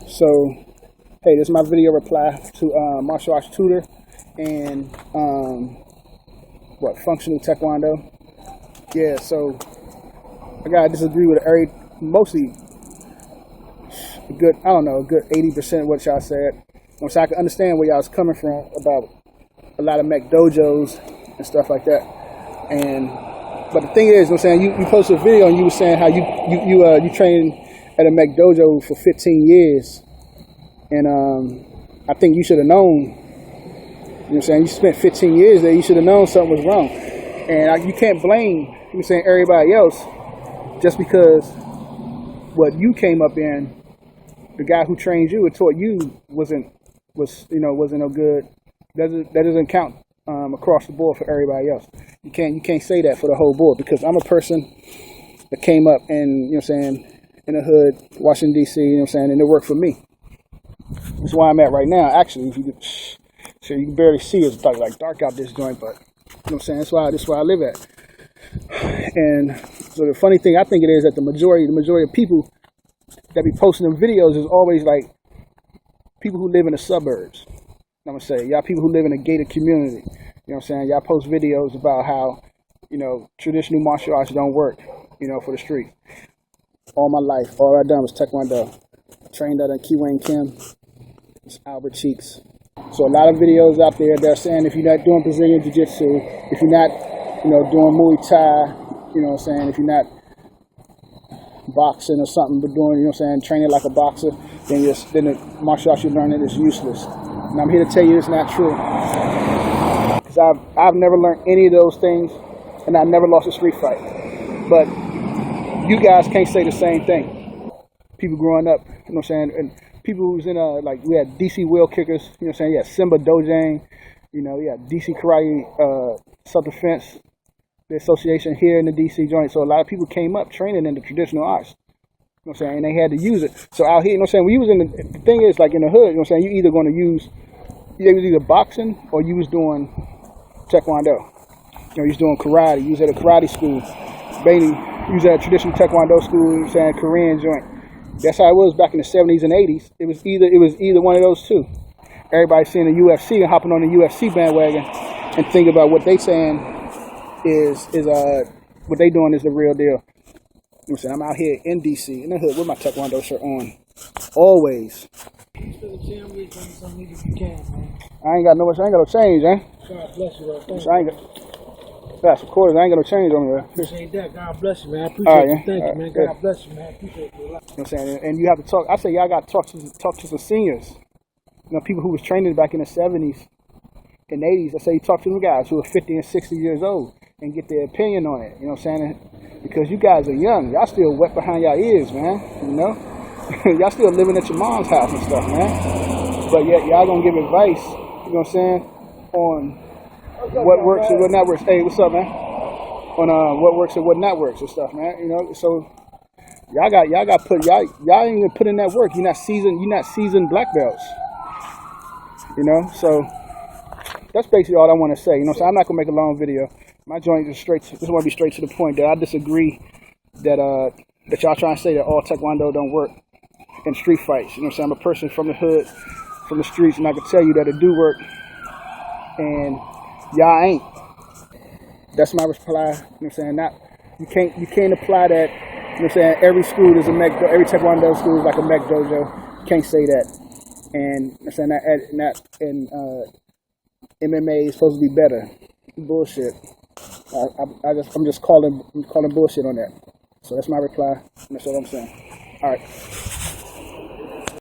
So, hey, this is my video reply to martial arts tutor and functional Taekwondo. Yeah, so I gotta disagree with mostly a good 80% of what y'all said. So I can understand where y'all was coming from about a lot of mech dojos and stuff like that. But the thing is, you posted a video and you were saying how you trained at a mech dojo for 15 years, and I think you should have known. You spent 15 years there. You should have known something was wrong, and you can't blame everybody else just because what you came up in. The guy who trained you and taught you wasn't no good. That doesn't count across the board for everybody else. You can't say that for the whole board, because I'm a person that came up and in the hood, Washington D.C. And it worked for me. That's why I'm at right now. Actually, if you could, so you can barely see it's like dark out this joint, but that's why I live at. And so the funny thing I think it is that the majority of people that be posting them videos is always like people who live in the suburbs. I'm gonna say y'all people who live in a gated community. Y'all post videos about how traditional martial arts don't work for the street. All my life, all I done was Taekwondo. Trained out at Whang it's Albert Cheeks. So a lot of videos out there, they're saying if you're not doing Brazilian Jiu-Jitsu, if you're not doing Muay Thai, if you're not boxing or something, but doing training like a boxer, then the martial arts you're learning is useless. And I'm here to tell you it's not true, because I've never learned any of those things, and I never lost a street fight. But you guys can't say the same thing. People growing up, and people who's in we had DC wheel kickers, you had Simba Dojang, you had DC Karate Self-Defense, the association here in the DC joint. So a lot of people came up training in the traditional arts, and they had to use it. So out here, when you was in the thing is like in the hood, you either going to use, it was either boxing or you was doing Taekwondo. You was doing karate. You was at a karate school. Mainly, you was at a traditional Taekwondo school, Korean joint. That's how it was back in the 70s and 80s. It was either one of those two. Everybody seeing the UFC and hopping on the UFC bandwagon and thinking about what they saying is what they doing is the real deal. I'm out here in DC in the hood with my Taekwondo shirt on, always. I ain't got no change, eh? God bless you, bro. Yes, of course, I ain't got no change on me. Appreciate that. God bless you, man. I appreciate you. Thank you, man. God bless you, man. Appreciate you. And you have to talk. I say y'all got to talk to some seniors. People who was training back in the 70s and 80s. I say you talk to them guys who are 50 and 60 years old and get their opinion on it. Because you guys are young. Y'all still wet behind y'all ears, man. Y'all still living at your mom's house and stuff, man. But yet y'all gonna give advice, on what works and what not works. Hey, what's up, man? On what works and what not works and stuff, man. So y'all ain't even put in that work. You're not seasoned black belts. So that's basically all I want to say. So I'm not gonna make a long video. My joint is just want to be straight to the point that I disagree that y'all trying to say that all Taekwondo don't work in street fights. I'm a person from the hood, from the streets, and I can tell you that it do work, and y'all ain't. That's my reply. Not you can't apply that. Every school is every Taekwondo school is like a mech dojo. You can't say that. And MMA is supposed to be better. Bullshit. I'm just calling bullshit on that. So that's my reply. That's what I'm saying. All right.